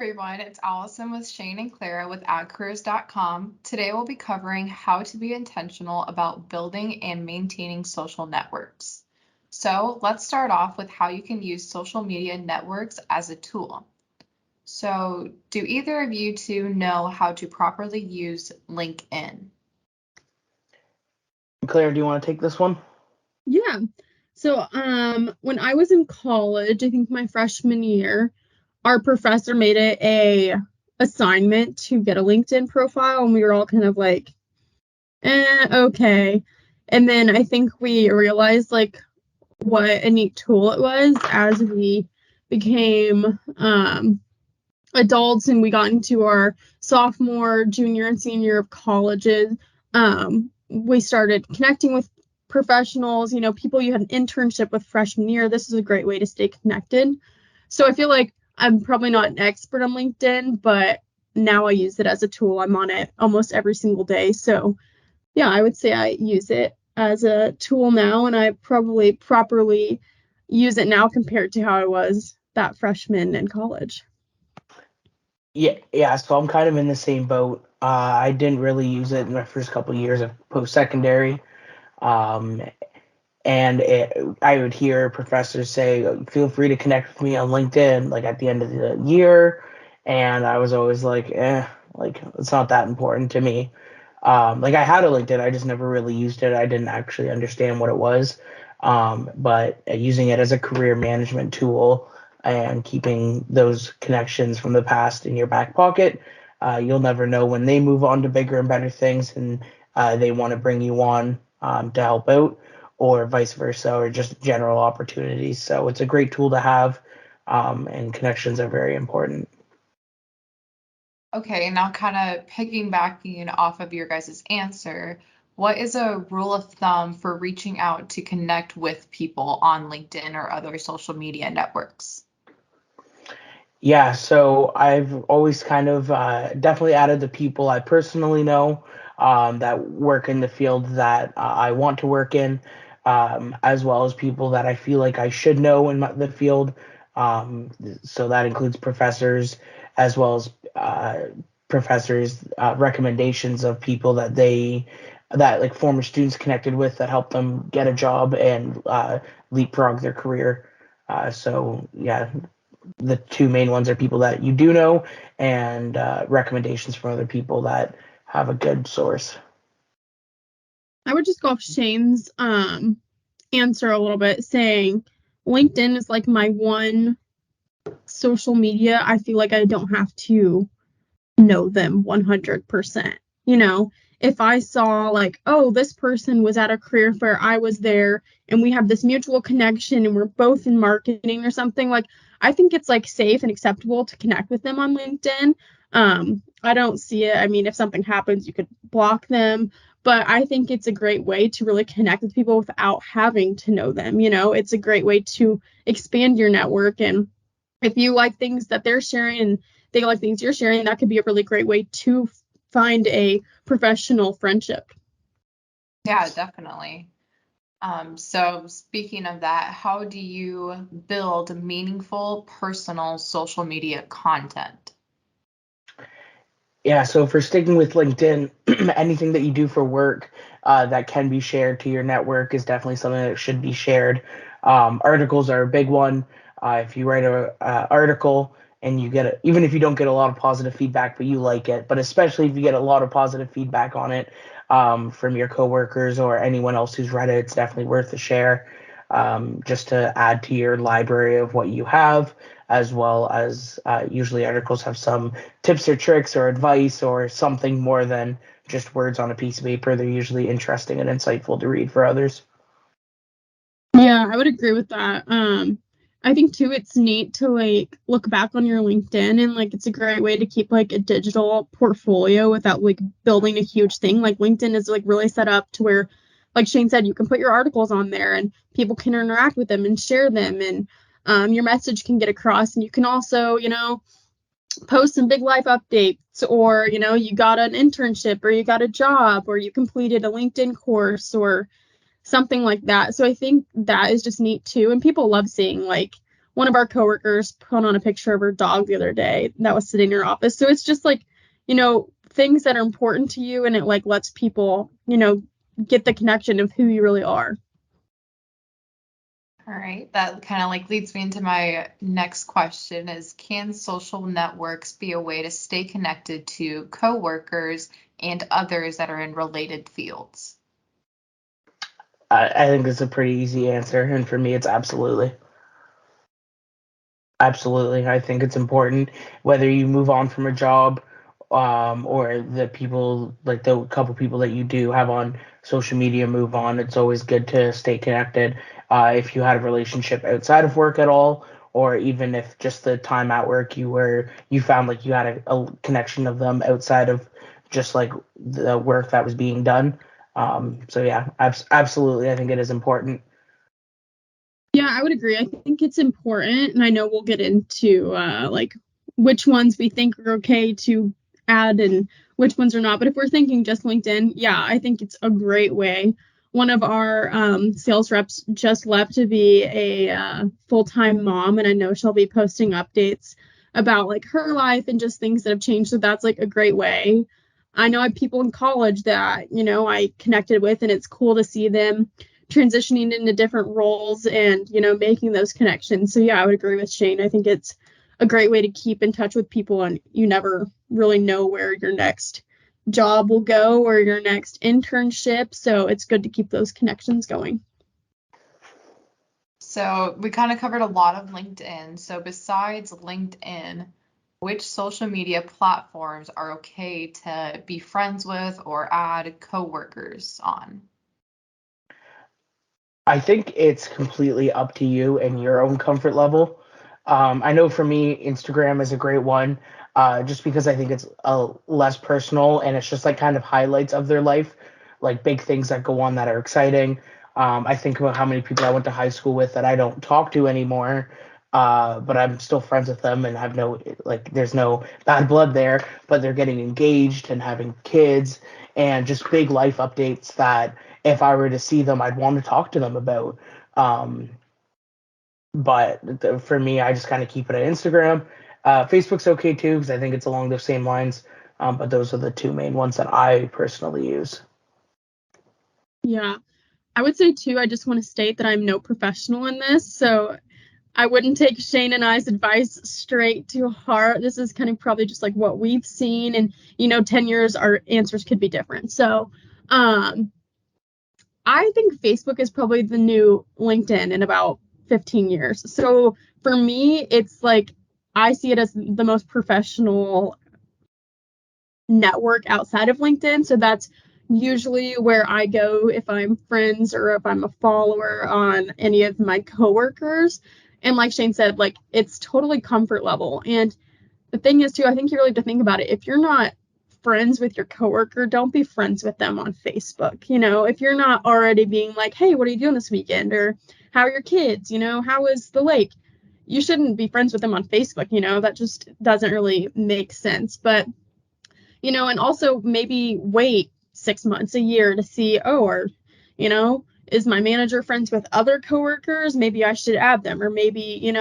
everyone, it's Allison with Shane and Clara with AdCareers.com. Today we'll be covering how to be intentional about building and maintaining social networks. So let's start off with how you can use social media networks as a tool. So do either of you two know how to properly use LinkedIn? Claire, do you want to take this one? Yeah. So when I was in college, I think my freshman year, our professor made it a assignment to get a LinkedIn profile, and we were all kind of like, okay. And then I think we realized like what a neat tool it was as we became adults and we got into our sophomore, junior, and senior year of colleges. We started connecting with professionals, people you had an internship with freshman year. This is a great way to stay connected. So I feel like I'm probably not an expert on LinkedIn, but now I use it as a tool. I'm on it almost every single day. So yeah, I would say I use it as a tool now, and I probably properly use it now compared to how I was that freshman in college. Yeah. So I'm kind of in the same boat. I didn't really use it in my first couple of years of post-secondary. I would hear professors say, feel free to connect with me on LinkedIn, like at the end of the year. And I was always like, it's not that important to me. I had a LinkedIn, I just never really used it. I didn't actually understand what it was. But using it as a career management tool and keeping those connections from the past in your back pocket, you'll never know when they move on to bigger and better things and they want to bring you on to help out, or vice versa, or just general opportunities. So it's a great tool to have, and connections are very important. Okay, now kind of piggybacking off of your guys' answer, what is a rule of thumb for reaching out to connect with people on LinkedIn or other social media networks? Yeah, so I've always kind of definitely added the people I personally know that work in the field that I want to work in, as well as people that I feel like I should know in the field. So that includes professors, as well as professors' recommendations of people that like former students connected with that help them get a job and leapfrog their career. So yeah, the two main ones are people that you do know and recommendations from other people that have a good source. I would just go off Shane's answer a little bit, saying LinkedIn is like my one social media. I feel like I don't have to know them 100%. If I saw like, oh, this person was at a career fair, I was there, and we have this mutual connection and we're both in marketing or something, like I think it's like safe and acceptable to connect with them on LinkedIn. I don't see it. I mean, if something happens, you could block them, but I think it's a great way to really connect with people without having to know them. It's a great way to expand your network, and if you like things that they're sharing and they like things you're sharing, that could be a really great way to find a professional friendship. Yeah, definitely. So speaking of that, how do you build meaningful personal social media content? Yeah, so for sticking with LinkedIn, anything that you do for work that can be shared to your network is definitely something that should be shared. Articles are a big one. If you write a article and you get it, even if you don't get a lot of positive feedback, but you like it, but especially if you get a lot of positive feedback on it from your coworkers or anyone else who's read it, it's definitely worth a share, just to add to your library of what you have, as well as usually articles have some tips or tricks or advice or something more than just words on a piece of paper. They're usually interesting and insightful to read for others. Yeah, I would agree with that. I think too, it's neat to like look back on your LinkedIn, and like it's a great way to keep like a digital portfolio without like building a huge thing. Like LinkedIn is like really set up to where, like Shane said, you can put your articles on there and people can interact with them and share them, and your message can get across. And you can also, post some big life updates, or you got an internship or you got a job or you completed a LinkedIn course or something like that. So I think that is just neat too, and people love seeing like one of our coworkers put on a picture of her dog the other day that was sitting in her office. So it's just like, things that are important to you, and it like lets people, get the connection of who you really are. All right, that kind of like leads me into my next question is, can social networks be a way to stay connected to coworkers and others that are in related fields? I think it's a pretty easy answer, and for me, it's absolutely. Absolutely. I think it's important whether you move on from a job, or the people, like the couple people that you do have on social media move on. It's always good to stay connected. If you had a relationship outside of work at all, or even if just the time at work you found like you had a connection of them outside of just like the work that was being done. So yeah, absolutely. I think it is important. Yeah, I would agree. I think it's important, and I know we'll get into like which ones we think are okay to add and which ones are not. But if we're thinking just LinkedIn, yeah, I think it's a great way. One of our sales reps just left to be a full-time mom, and I know she'll be posting updates about like her life and just things that have changed. So that's like a great way. I know I have people in college that, I connected with, and it's cool to see them transitioning into different roles and, making those connections. So yeah, I would agree with Shane. I think it's a great way to keep in touch with people, and you never really know where your next job will go or your next internship. So it's good to keep those connections going. So we kind of covered a lot of LinkedIn. So besides LinkedIn, which social media platforms are okay to be friends with or add coworkers on? I think it's completely up to you and your own comfort level. I know for me, Instagram is a great one, just because I think it's less personal and it's just like kind of highlights of their life, like big things that go on that are exciting. I think about how many people I went to high school with that I don't talk to anymore, but I'm still friends with them and have no, like, there's no bad blood there, but they're getting engaged and having kids and just big life updates that if I were to see them, I'd want to talk to them about. Um, but for me, I just kind of keep it at Instagram. Facebook's okay too because I think it's along those same lines. But those are the two main ones that I personally use. Yeah, I would say too, I just want to state that I'm no professional in this. So I wouldn't take Shane and I's advice straight to heart. This is kind of probably just like what we've seen. And, 10 years, our answers could be different. So I think Facebook is probably the new LinkedIn in about 15 years. So for me, it's like I see it as the most professional network outside of LinkedIn. So that's usually where I go if I'm friends or if I'm a follower on any of my coworkers. And like Shane said, like it's totally comfort level. And the thing is too, I think you really have to think about it. If you're not friends with your coworker, don't be friends with them on Facebook. If you're not already being like, hey, what are you doing this weekend? Or how are your kids? How is the lake? You shouldn't be friends with them on Facebook. That just doesn't really make sense. But and also maybe wait 6 months, a year to see, oh, or, is my manager friends with other coworkers? Maybe I should add them. Or maybe,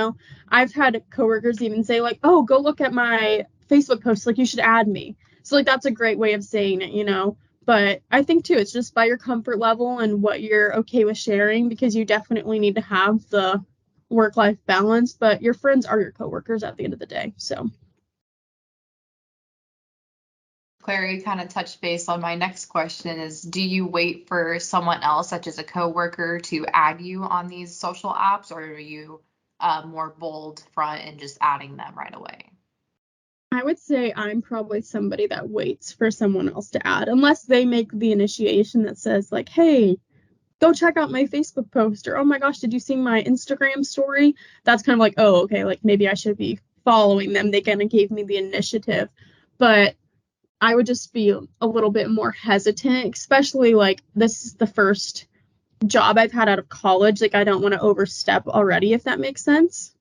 I've had coworkers even say, like, oh, go look at my Facebook post. Like, you should add me. So, like, that's a great way of saying it. But I think, too, it's just by your comfort level and what you're okay with sharing, because you definitely need to have the work-life balance. But your friends are your coworkers at the end of the day. So. Claire, you kind of touched base on my next question is, do you wait for someone else, such as a coworker, to add you on these social apps, or are you more bold front and just adding them right away? I would say I'm probably somebody that waits for someone else to add, unless they make the initiation that says, like, hey, go check out my Facebook post, or oh my gosh, did you see my Instagram story? That's kind of like, oh, okay, like maybe I should be following them. They kind of gave me the initiative. But I would just be a little bit more hesitant, especially like this is the first job I've had out of college. Like, I don't want to overstep already, if that makes sense.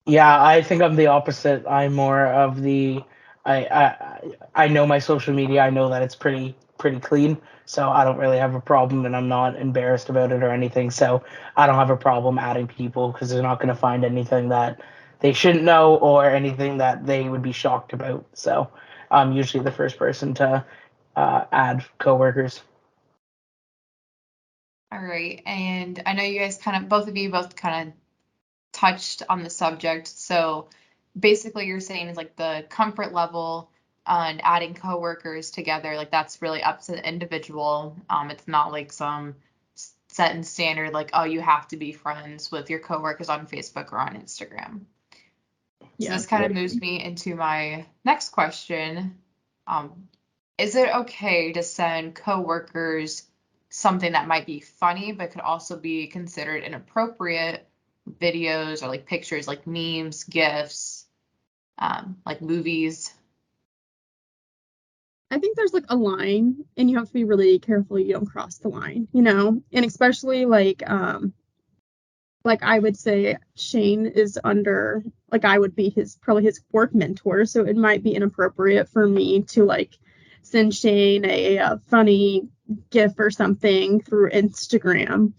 Yeah, I think I'm the opposite. I'm more of the I know my social media. I know that it's pretty clean, so I don't really have a problem, and I'm not embarrassed about it or anything. So I don't have a problem adding people because they're not going to find anything that they shouldn't know or anything that they would be shocked about. So I'm usually the first person to add coworkers. All right. And I know you guys both of you both kind of touched on the subject. So basically you're saying is like the comfort level on adding coworkers together, like that's really up to the individual. It's not like some set and standard, like, oh, you have to be friends with your coworkers on Facebook or on Instagram. So Yeah. this kind of moves me into my next question. Is it okay to send coworkers something that might be funny, but could also be considered inappropriate, videos or like pictures, like memes, GIFs, like movies? I think there's like a line, and you have to be really careful you don't cross the line, you know? And especially like I would say Shane is under, like I would be probably his work mentor, so it might be inappropriate for me to like send Shane a funny GIF or something through Instagram.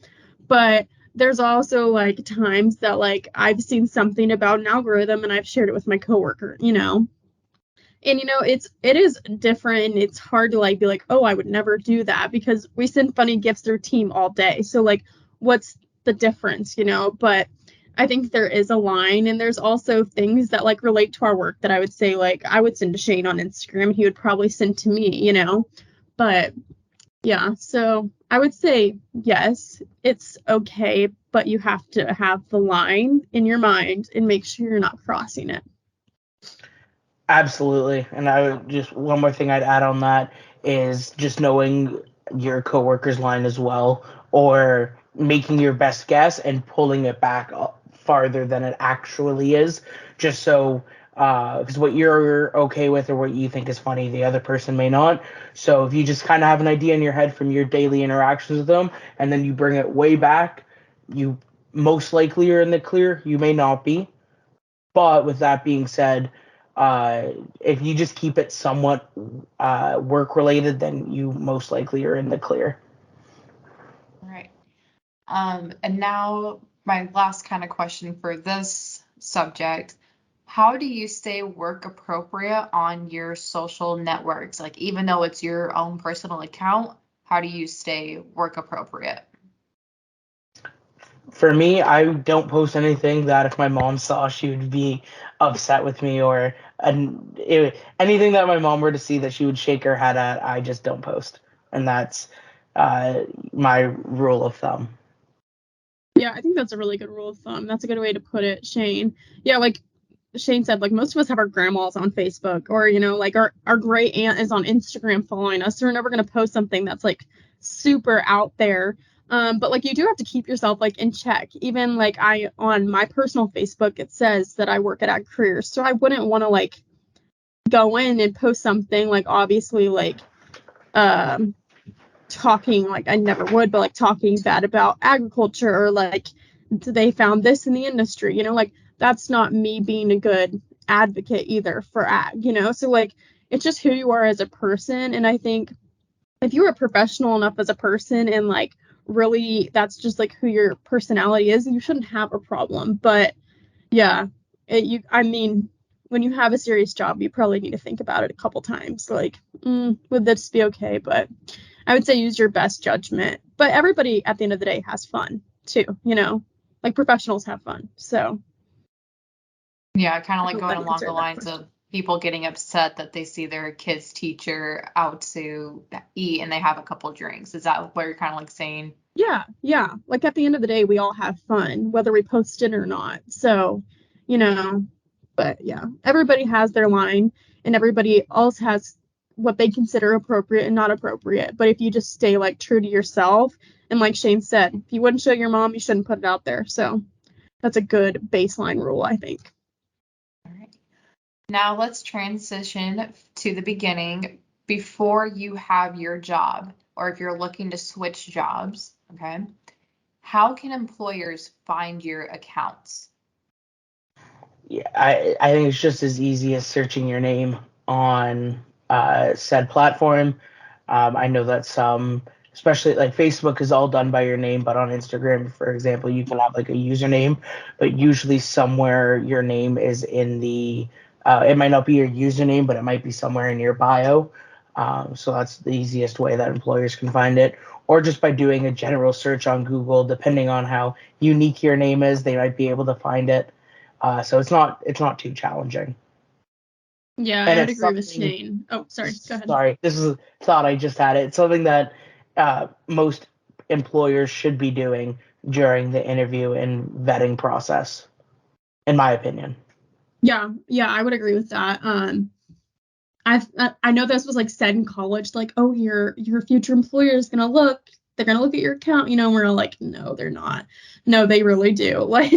But there's also like times that like I've seen something about an algorithm and I've shared it with my coworker, you know? And you know, it is different. It's hard to like be like, oh, I would never do that because we send funny gifts through team all day. So like, what's the difference, you know? But I think there is a line, and there's also things that like relate to our work that I would say like I would send to Shane on Instagram. He would probably send to me, you know? But yeah, so I would say yes, it's okay, but you have to have the line in your mind and make sure you're not crossing it. Absolutely. And I would just one more thing I'd add on that is just knowing your coworker's line as well, or making your best guess and pulling it back farther than it actually is, just so because what you're okay with or what you think is funny, the other person may not. So if you just kind of have an idea in your head from your daily interactions with them, and then you bring it way back, you most likely are in the clear. You may not be, but with that being said, uh, if you just keep it somewhat work related, then you most likely are in the clear. All right. And now my last kind of question for this subject, how do you stay work appropriate on your social networks? Like, even though it's your own personal account, how do you stay work appropriate? For me, I don't post anything that if my mom saw, she would be upset with me, or anything that my mom were to see that she would shake her head at. I just don't post, and that's my rule of thumb. Yeah, I think that's a really good rule of thumb. That's a good way to put it, Shane. Yeah, like Shane said, like most of us have our grandmas on Facebook, or you know, like our great aunt is on Instagram following us. So we're never gonna post something that's like super out there. But like you do have to keep yourself like in check. Even like I on my personal Facebook, it says that I work at Ag Careers, so I wouldn't want to like go in and post something like obviously like um talking like I never would, but like talking bad about agriculture, or like they found this in the industry, you know, like that's not me being a good advocate either for ag, you know. So like it's just who you are as a person. And I think if you are professional enough as a person and like really that's just like who your personality is, you shouldn't have a problem. But yeah, I mean, when you have a serious job, you probably need to think about it a couple times. Like, would this be okay? But I would say use your best judgment. But everybody at the end of the day has fun too, you know? Like professionals have fun. So Yeah, kind of I like hope going that along the answered that lines question. of people getting upset that they see their kid's teacher out to eat and they have a couple drinks. Is that what you're kind of like saying? Yeah, yeah. Like at the end of the day, we all have fun, whether we post it or not. So, you know, but yeah, everybody has their line, and everybody else has what they consider appropriate and not appropriate. But if you just stay like true to yourself, and like Shane said, if you wouldn't show your mom, you shouldn't put it out there. So that's a good baseline rule, I think. All right. Now let's transition to the beginning before you have your job, or if you're looking to switch jobs, okay? How can employers find your accounts? Yeah, I think it's just as easy as searching your name. on said platform. I know that some, especially like Facebook, is all done by your name, but on Instagram, for example, you can have like a username, but usually somewhere your name is in the. It might not be your username, but it might be somewhere in your bio. So that's the easiest way that employers can find it, or just by doing a general search on Google. Depending on how unique your name is, they might be able to find it. So it's not too challenging. Yeah, And I would it's agree with something. Shane. Oh, sorry. Go ahead. Sorry, this is a thought I just had. It's something that most employers should be doing during the interview and vetting process, in my opinion. Yeah, I would agree with that. I know this was like said in college, like, oh, your future employer is gonna look, they're gonna look at your account, and we're like, no, they're not. No, they really do. Like,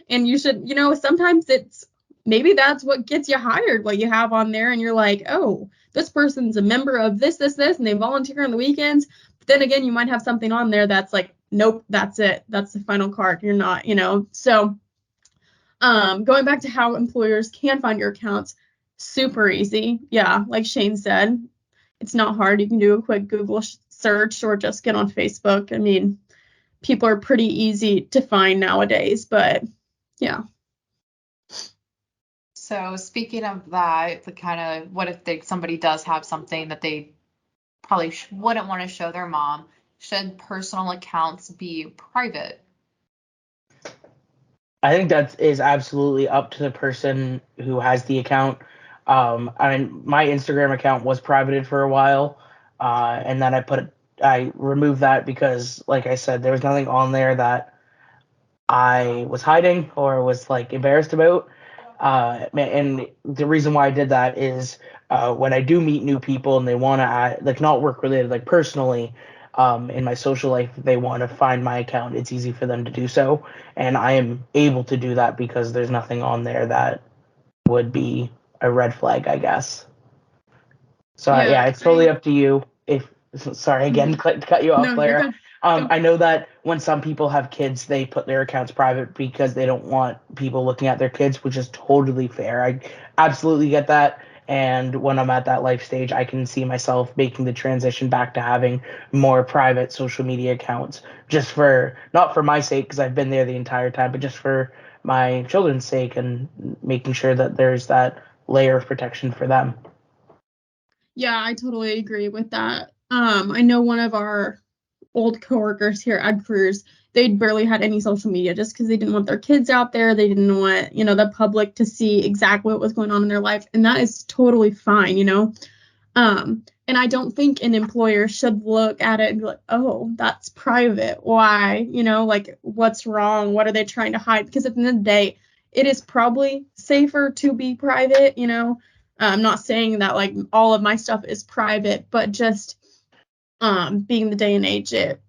and you should, sometimes it's maybe that's what gets you hired, what you have on there, and you're like, oh, this person's a member of this, and they volunteer on the weekends. But then again, you might have something on there that's like, nope, that's it, that's the final card. You're not. So going back to how employers can find your accounts, super easy. Yeah, like Shane said, it's not hard. You can do a quick Google search or just get on Facebook. I mean, people are pretty easy to find nowadays, but yeah. So speaking of that, the kind of what if somebody does have something that they probably wouldn't want to show their mom? Should personal accounts be private? I think that is absolutely up to the person who has the account. I mean, my Instagram account was privated for a while, and then I removed that because, like I said, there was nothing on there that I was hiding or was like embarrassed about. And the reason why I did that is when I do meet new people and they want to like not work related, like personally, in my social life, they want to find my account. It's easy for them to do so, and I am able to do that because there's nothing on there that would be a red flag, I guess. So yeah, Yeah, it's totally up to you. If sorry again, mhm. to cut you off, No, you're Claire. good. Go. I know that when some people have kids, they put their accounts private because they don't want people looking at their kids, which is totally fair. I absolutely get that. And when I'm at that life stage, I can see myself making the transition back to having more private social media accounts, just for not for my sake, because I've been there the entire time, but just for my children's sake and making sure that there's that layer of protection for them. Yeah, I totally agree with that. I know one of our old coworkers here at Cruise, they barely had any social media just because they didn't want their kids out there. They didn't want, the public to see exactly what was going on in their life. And that is totally fine. And I don't think an employer should look at it and be like, oh, that's private. Why? Like, what's wrong? What are they trying to hide? Because at the end of the day, it is probably safer to be private. I'm not saying that like all of my stuff is private, but just being the day and age, it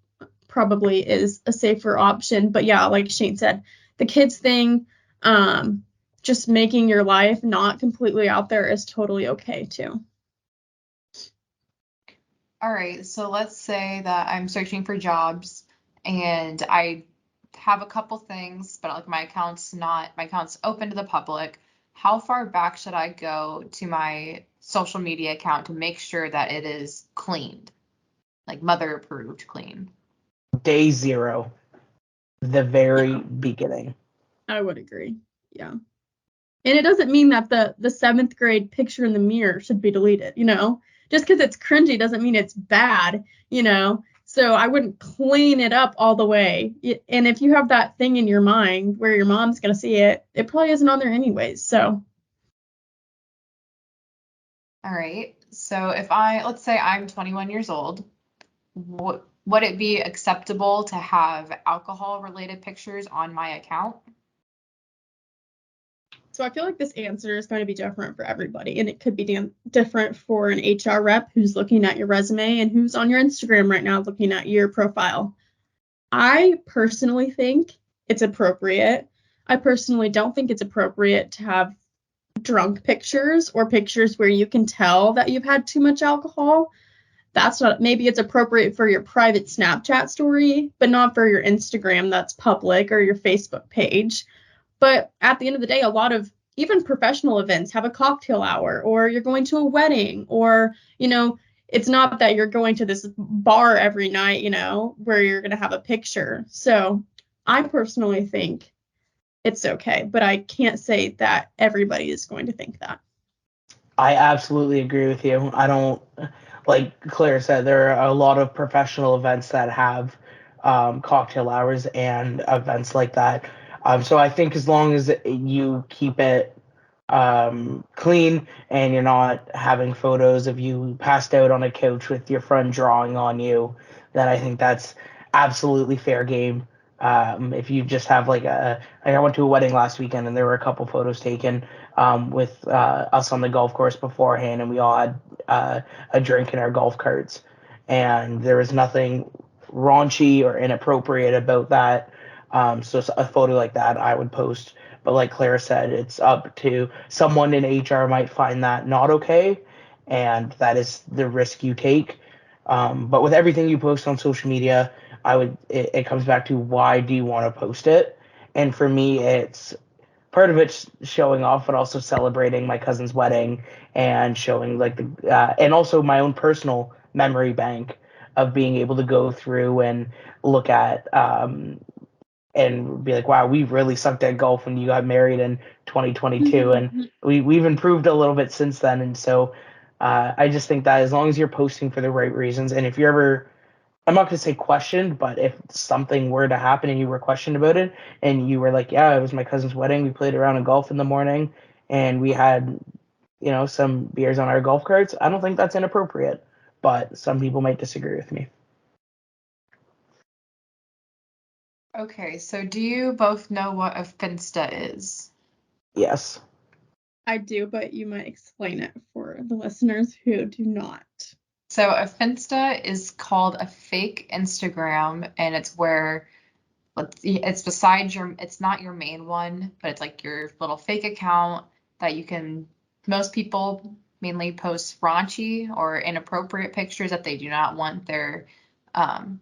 probably is a safer option. But yeah, like Shane said, the kids thing, just making your life not completely out there is totally okay too. All right, so let's say that I'm searching for jobs and I have a couple things, but like my account's open to the public. How far back should I go to my social media account to make sure that it is cleaned, like mother approved clean? Day zero, the very Yeah, beginning. I would agree. Yeah. And it doesn't mean that the seventh grade picture in the mirror should be deleted. Just because it's cringy doesn't mean it's bad. So I wouldn't clean it up all the way. And if you have that thing in your mind where your mom's gonna see it, it probably isn't on there anyways. So All right, so let's say I'm 21 years old, would it be acceptable to have alcohol related pictures on my account? So I feel like this answer is going to be different for everybody, and it could be different for an HR rep who's looking at your resume and who's on your Instagram right now looking at your profile. I personally think it's appropriate. I personally don't think it's appropriate to have drunk pictures or pictures where you can tell that you've had too much alcohol. That's not, maybe it's appropriate for your private Snapchat story, but not for your Instagram that's public or your Facebook page. But at the end of the day, a lot of even professional events have a cocktail hour, or you're going to a wedding, or, it's not that you're going to this bar every night, where you're going to have a picture. So I personally think it's okay, but I can't say that everybody is going to think that. I absolutely agree with you. I don't, like Claire said, there are a lot of professional events that have cocktail hours and events like that. So I think as long as you keep it clean and you're not having photos of you passed out on a couch with your friend drawing on you, then I think that's absolutely fair game. If you just have like I went to a wedding last weekend and there were a couple photos taken with us on the golf course beforehand, and we all had a drink in our golf carts, and there was nothing raunchy or inappropriate about that. So a photo like that I would post. But like Claire said, it's up to someone in HR might find that not okay, and that is the risk you take. But with everything you post on social media, it comes back to why do you want to post it? And for me, it's part of it's showing off, but also celebrating my cousin's wedding and showing like the and also my own personal memory bank of being able to go through and look at and be like, wow, we really sucked at golf when you got married in 2022, and we've improved a little bit since then. And so I just think that as long as you're posting for the right reasons, and if you're ever, I'm not going to say questioned, but if something were to happen and you were questioned about it, and you were like, yeah, it was my cousin's wedding, we played around in golf in the morning, and we had, some beers on our golf carts, I don't think that's inappropriate, but some people might disagree with me. Okay, so do you both know what a Finsta is? Yes. I do, but you might explain it for the listeners who do not. So a Finsta is called a fake Instagram, and it's where it's besides it's not your main one, but it's like your little fake account that most people mainly post raunchy or inappropriate pictures that they do not want their um,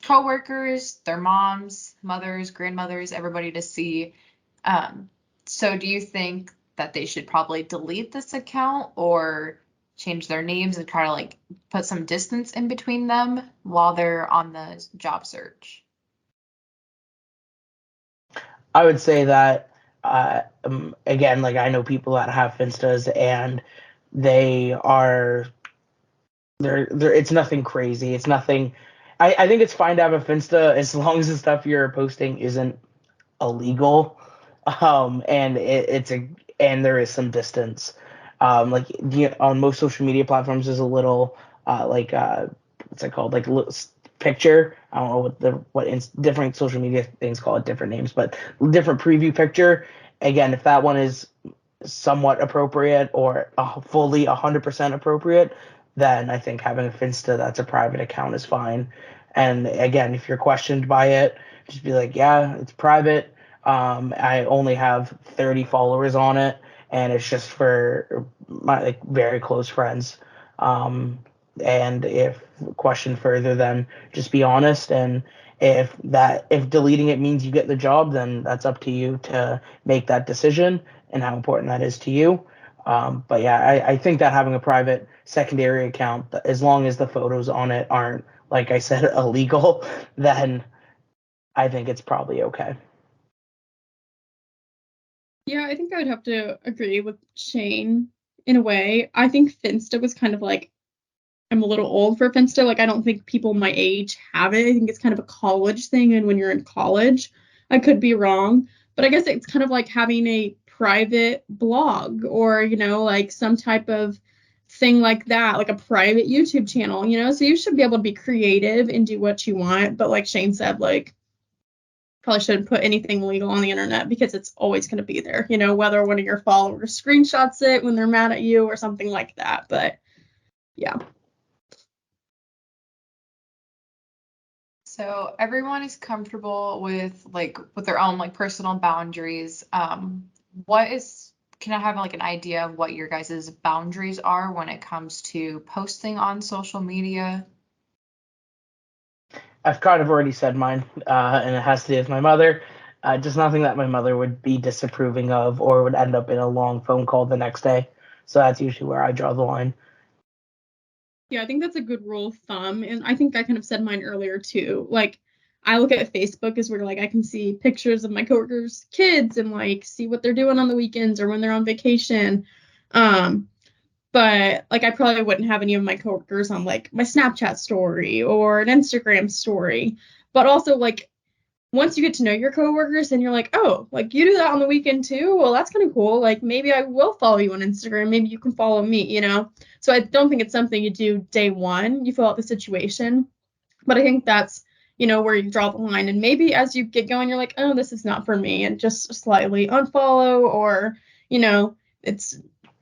coworkers, their moms, mothers, grandmothers, everybody to see. So do you think that they should probably delete this account or change their names and try to like put some distance in between them while they're on the job search? I would say that again, like I know people that have Finstas and they are they're it's nothing crazy. It's nothing. I think it's fine to have a Finsta as long as the stuff you're posting isn't illegal, and and there is some distance. Like on most social media platforms, there's a little what's it called, like picture. I don't know different social media things call it different names, but different preview picture. Again, if that one is somewhat appropriate or fully 100% appropriate, then I think having a Finsta that's a private account is fine. And again, if you're questioned by it, just be like, yeah, it's private. I only have 30 followers on it, and it's just for my like very close friends. And if questioned further, then just be honest. And if deleting it means you get the job, then that's up to you to make that decision and how important that is to you. But yeah, I think that having a private secondary account, as long as the photos on it aren't, like I said, illegal, then I think it's probably okay. Yeah, I think I would have to agree with Shane in a way. I think Finsta was kind of like, I'm a little old for Finsta. Like, I don't think people my age have it. I think it's kind of a college thing. And when you're in college, I could be wrong, but I guess it's kind of like having a private blog or, like some type of thing like that, like a private YouTube channel, so you should be able to be creative and do what you want. But like Shane said, like, probably shouldn't put anything legal on the internet because it's always going to be there, whether one of your followers screenshots it when they're mad at you or something like that. But yeah. So everyone is comfortable with their own like personal boundaries. Can I have like an idea of what your guys' boundaries are when it comes to posting on social media? I've kind of already said mine, and it has to do with my mother. Just nothing that my mother would be disapproving of or would end up in a long phone call the next day. So that's usually where I draw the line. Yeah, I think that's a good rule of thumb. And I think I kind of said mine earlier too. Like, I look at Facebook as where like I can see pictures of my coworkers' kids and like see what they're doing on the weekends or when they're on vacation. Um, but like I probably wouldn't have any of my coworkers on like my Snapchat story or an Instagram story. But also like once you get to know your coworkers and you're like, oh, like you do that on the weekend too? Well, that's kind of cool. Like maybe I will follow you on Instagram. Maybe you can follow me. So I don't think it's something you do day one. You fill out the situation. But I think that's where you draw the line. And maybe as you get going, you're like, oh, this is not for me. And just slightly unfollow or it's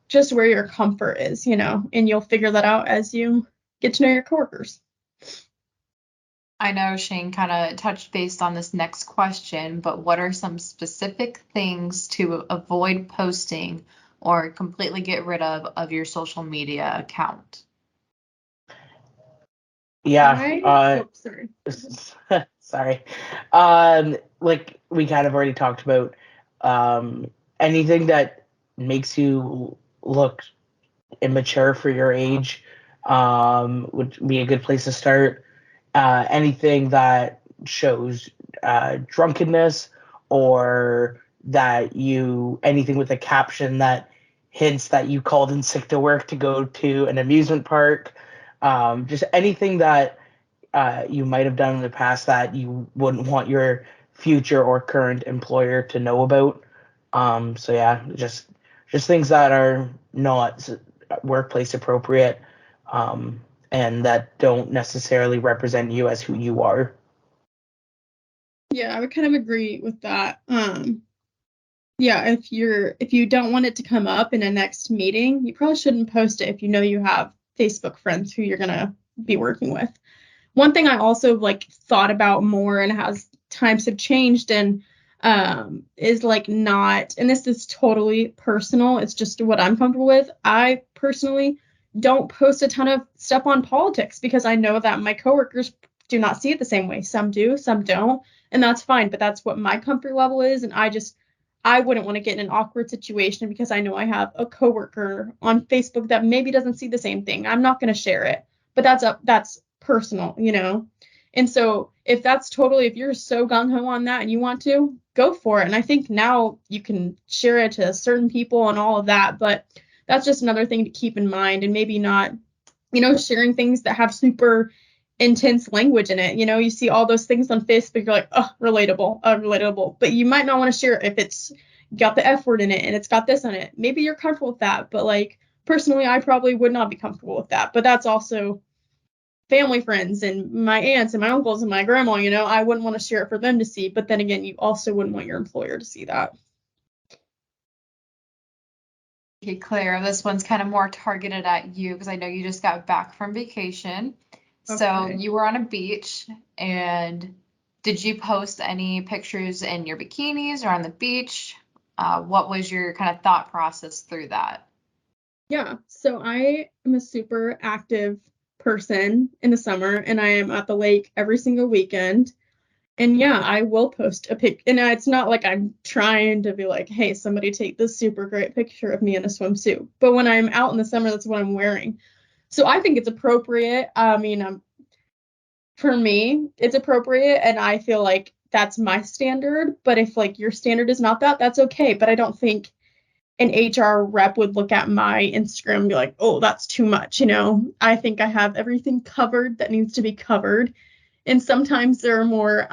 just where your comfort is, and you'll figure that out as you get to know your coworkers. I know Shane kind of touched base on this next question, but what are some specific things to avoid posting or completely get rid of your social media account? Yeah. Sorry. Sorry. Like we kind of already talked about, anything that makes you look immature for your age, would be a good place to start. Anything that shows drunkenness or anything with a caption that hints that you called in sick to work to go to an amusement park, just anything that you might have done in the past that you wouldn't want your future or current employer to know about. So yeah, just things that are not workplace appropriate, and that don't necessarily represent you as who you are. Yeah, I would kind of agree with that. Yeah, if you don't want it to come up in a next meeting, you probably shouldn't post it if you know you have Facebook friends who you're gonna be working with. One thing I also like thought about more and as times have changed and is like not, and this is totally personal, it's just what I'm comfortable with. I personally don't post a ton of stuff on politics because I know that my coworkers do not see it the same way. Some do, some don't, and that's fine, but that's what my comfort level is. And I wouldn't want to get in an awkward situation because I know I have a coworker on Facebook that maybe doesn't see the same thing. I'm not going to share it, but that's personal. And so if you're so gung ho on that and you want to, go for it. And I think now you can share it to certain people and all of that, but that's just another thing to keep in mind and maybe not sharing things that have super intense language in it. You see all those things on Facebook, you're like, oh, relatable. But you might not want to share it if it's got the F word in it and it's got this on it. Maybe you're comfortable with that, but like personally, I probably would not be comfortable with that. But that's also family friends and my aunts and my uncles and my grandma, I wouldn't want to share it for them to see. But then again, you also wouldn't want your employer to see that. Okay, Claire, this one's kind of more targeted at you because I know you just got back from vacation. So Okay. you were on a beach, and did you post any pictures in your bikinis or on the beach? What was your kind of thought process through that? Yeah, so I am a super active person in the summer and I am at the lake every single weekend. And yeah, I will post a pic. And it's not like I'm trying to be like, hey, somebody take this super great picture of me in a swimsuit. But when I'm out in the summer, that's what I'm wearing. So I think it's appropriate. I mean, for me, it's appropriate. And I feel like that's my standard. But if like your standard is not that, that's okay. But I don't think an HR rep would look at my Instagram and be like, oh, that's too much. I think I have everything covered that needs to be covered. And sometimes there are more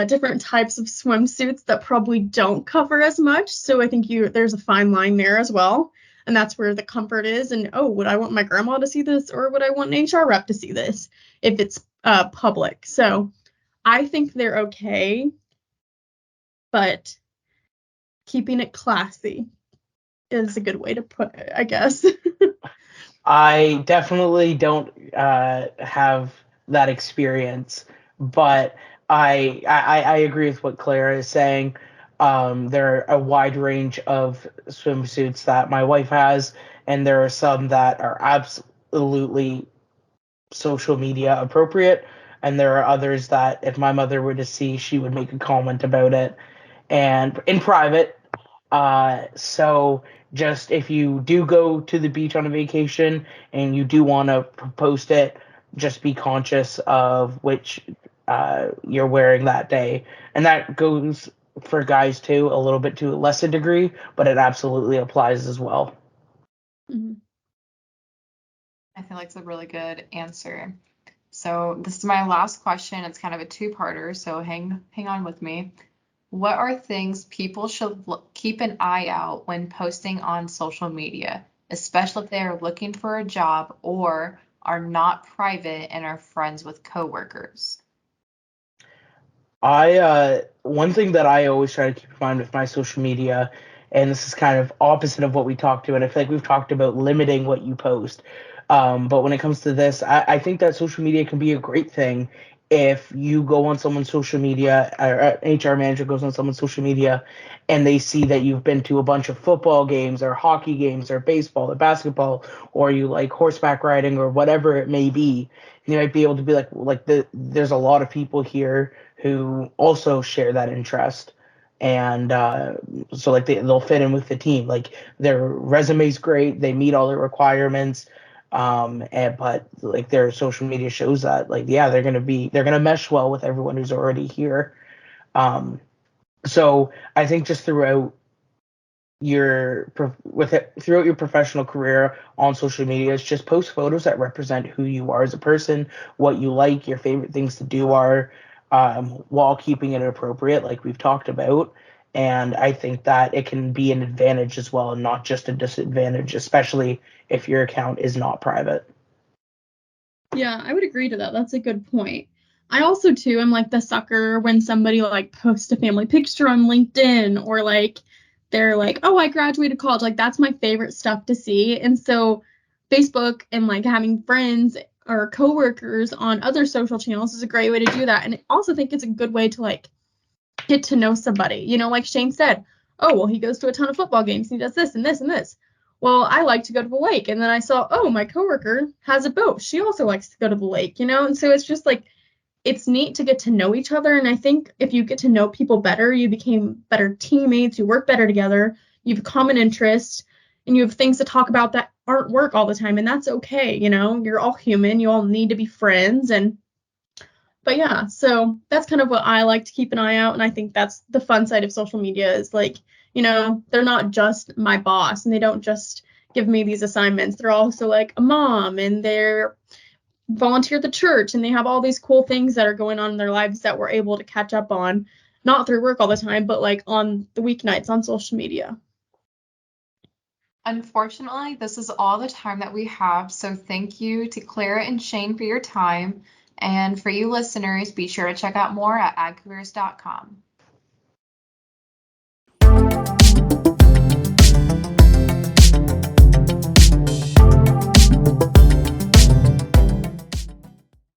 different types of swimsuits that probably don't cover as much. So I think there's a fine line there as well. And that's where the comfort is. And oh, would I want my grandma to see this or would I want an HR rep to see this if it's public? So I think they're okay, but keeping it classy is a good way to put it, I guess. I definitely don't have that experience, but I agree with what Clara is saying. There are a wide range of swimsuits that my wife has, and there are some that are absolutely social media appropriate. and there are others that if my mother were to see, she would make a comment about it, and in private. So just if you do go to the beach on a vacation and you do want to post it, just be conscious of which you're wearing that day. And that goes for guys too, a little bit to a lesser degree, but it absolutely applies as well. Mm-hmm. I feel like it's a really good answer. So this is my last question. It's kind of a two-parter, so hang on with me. What are things people should keep an eye out when posting on social media, especially if they are looking for a job or are not private and are friends with coworkers? One thing that I always try to keep in mind with my social media, and this is kind of opposite of what we talked to, and I feel like we've talked about limiting what you post. But when it comes to this, I think that social media can be a great thing if you go on someone's social media, or an HR manager goes on someone's social media, and they see that you've been to a bunch of football games or hockey games or baseball or basketball, or you like horseback riding or whatever it may be. You might be able to be there's a lot of people here who also share that interest, and so like they'll fit in with the team. Like their resume's great, they meet all the requirements, but like their social media shows that like yeah they're gonna mesh well with everyone who's already here. So I think just throughout your professional career on social media is just post photos that represent who you are as a person, what you like, your favorite things to do are, while keeping it appropriate, like we've talked about. And I think that it can be an advantage as well, and not just a disadvantage, especially if your account is not private. Yeah, I would agree to that. That's a good point. I also too am like the sucker when somebody like posts a family picture on LinkedIn, or like they're like, "Oh, I graduated college." Like that's my favorite stuff to see. And so Facebook and like having friends or coworkers on other social channels is a great way to do that. And I also think it's a good way to like get to know somebody. You know, like Shane said, "Oh, well, he goes to a ton of football games. He does this and this and this." Well, I like to go to the lake. And then I saw, oh, my coworker has a boat. She also likes to go to the lake, you know? And so it's just like, it's neat to get to know each other. And I think if you get to know people better, you became better teammates, you work better together, you have common interests, and you have things to talk about that aren't work all the time. And that's okay. You know, you're all human. You all need to be friends. But yeah, so that's kind of what I like to keep an eye out. And I think that's the fun side of social media is like, you know, they're not just my boss and they don't just give me these assignments. They're also like a mom, and they're volunteer at the church, and they have all these cool things that are going on in their lives that we're able to catch up on, not through work all the time, but like on the weeknights on social media. Unfortunately, this is all the time that we have, so thank you to Clara and Shane for your time. And for you listeners, be sure to check out more at agcareers.com.